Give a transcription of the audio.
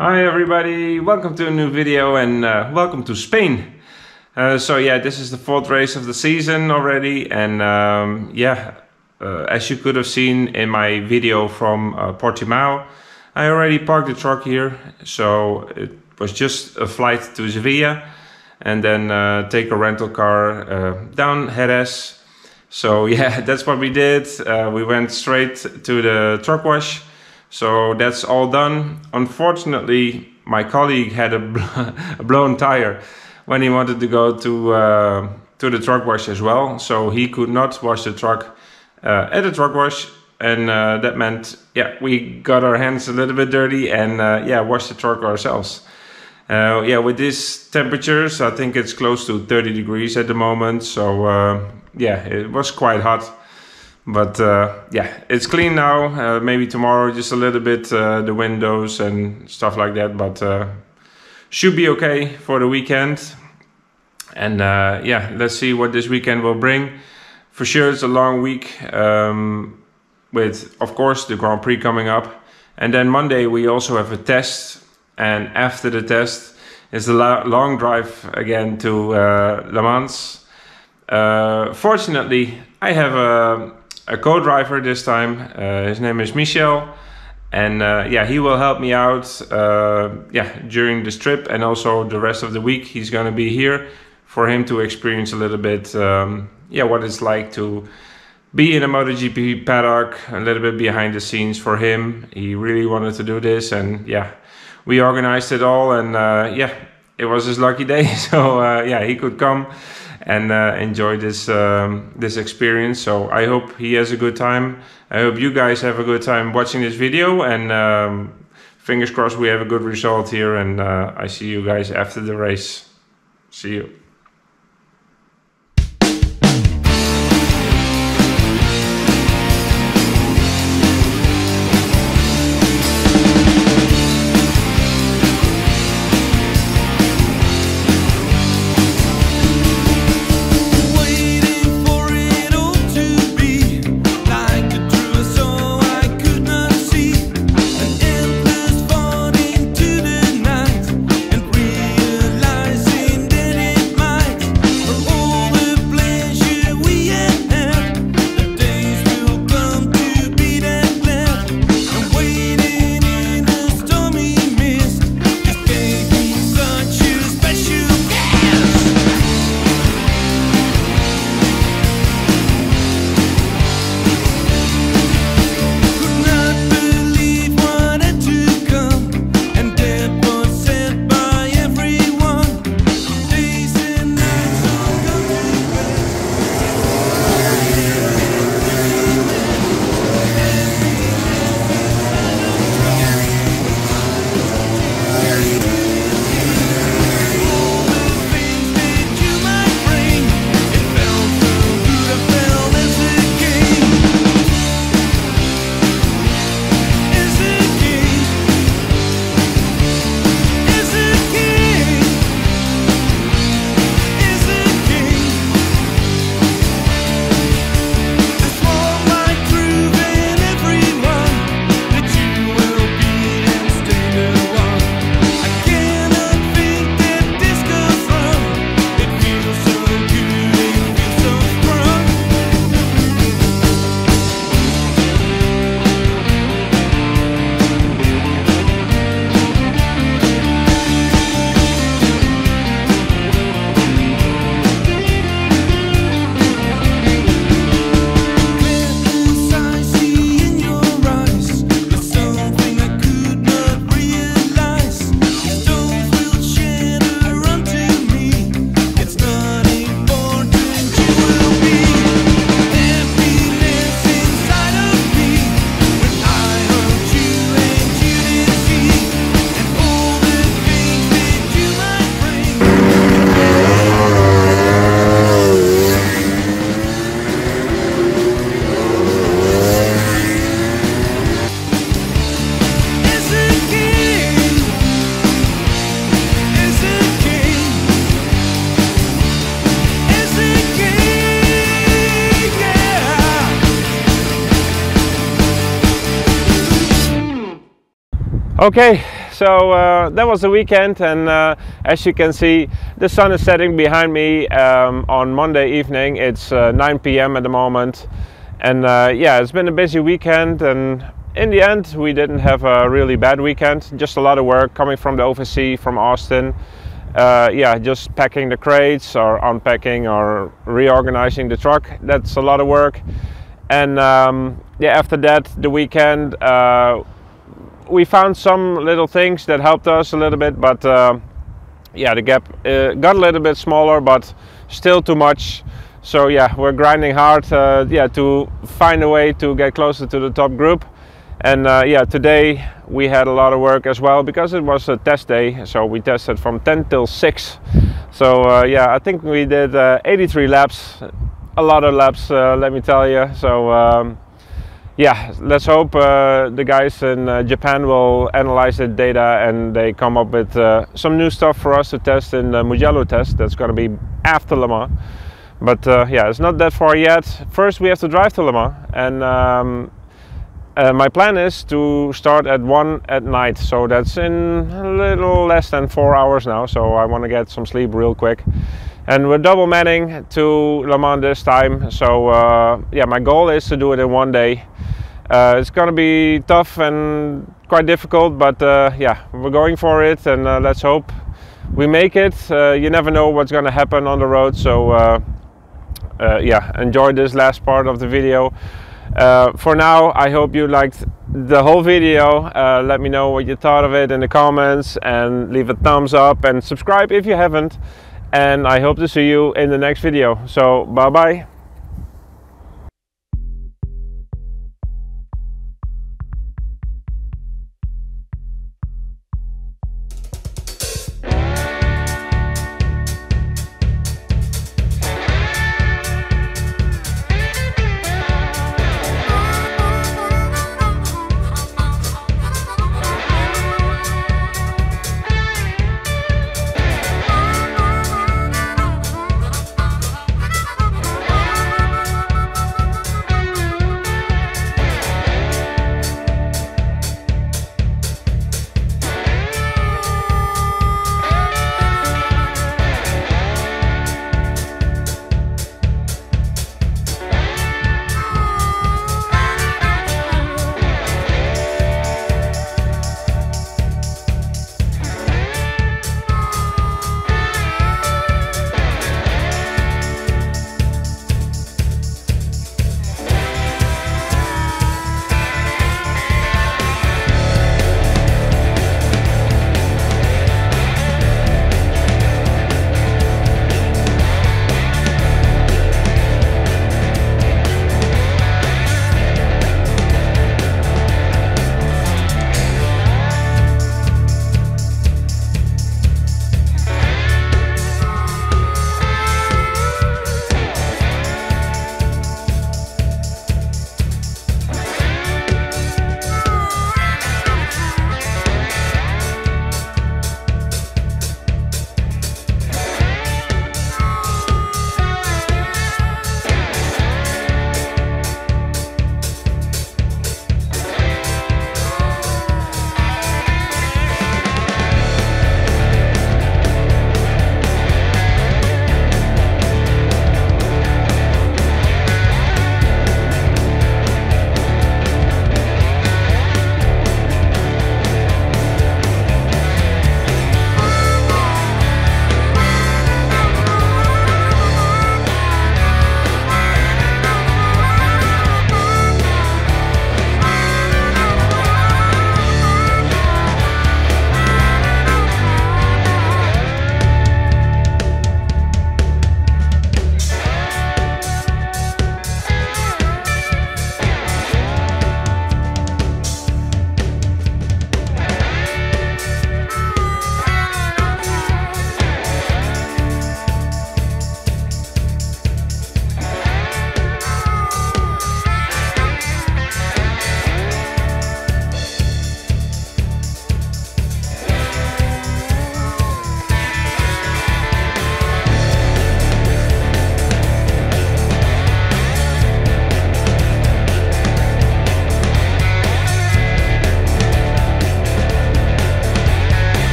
Hi everybody, welcome to a new video and welcome to Spain. So yeah, this is the fourth race of the season already, and as you could have seen in my video from Portimao, I already parked the truck here, so it was just a flight to Sevilla and then take a rental car down JEREZ. So yeah, that's what we did. We went straight to the truck wash. So that's all done. Unfortunately, my colleague had a blown tire when he wanted to go to the truck wash as well. So he could not wash the truck at the truck wash, and that meant we got our hands a little bit dirty and washed the truck ourselves. With these temperatures, I think it's close to 30 degrees at the moment. So it was quite hot. But it's clean now. Maybe tomorrow just a little bit the windows and stuff like that, but should be okay for the weekend. And let's see what this weekend will bring. For sure it's a long week with, of course, the Grand Prix coming up. And then Monday we also have a test, and after the test is the long drive again to Le Mans. Fortunately, I have a co-driver this time. His name is Michel, and he will help me out during this trip, and also the rest of the week he's going to be here for him to experience a little bit what it's like to be in a MotoGP paddock, a little bit behind the scenes for him. He really wanted to do this, and we organized it all, and it was his lucky day. So he could come and enjoy this experience. So I hope he has a good time. I hope you guys have a good time watching this video, and fingers crossed we have a good result here, and I see you guys after the race. See you. Okay, so that was the weekend, and as you can see, the sun is setting behind me on Monday evening. It's 9 p.m. at the moment, and yeah, it's been a busy weekend, and in the end we didn't have a really bad weekend. Just a lot of work coming from the overseas, from Austin. Yeah, just packing the crates or unpacking or reorganizing the truck. That's a lot of work. And yeah, after that, the weekend, we found some little things that helped us a little bit, but yeah, the gap got a little bit smaller, but still too much. So yeah, we're grinding hard, yeah, to find a way to get closer to the top group. And yeah, today we had a lot of work as well, because it was a test day. So we tested from 10 till 6. So yeah, I think we did 83 laps, a lot of laps, let me tell you. So yeah, let's hope the guys in Japan will analyze the data and they come up with some new stuff for us to test in the Mugello test. That's going to be after Le Mans. But yeah, it's not that far yet. First we have to drive to Le Mans, and my plan is to start at 1 at night, so that's in a little less than 4 hours now, so I want to get some sleep real quick. And we're double manning to Le Mans this time, so yeah, my goal is to do it in 1 day. It's gonna be tough and quite difficult, but yeah, we're going for it, and let's hope we make it. You never know what's gonna happen on the road, so yeah, enjoy this last part of the video. For now, I hope you liked the whole video. Let me know what you thought of it in the comments, and leave a thumbs up and subscribe if you haven't. And I hope to see you in the next video. So bye bye.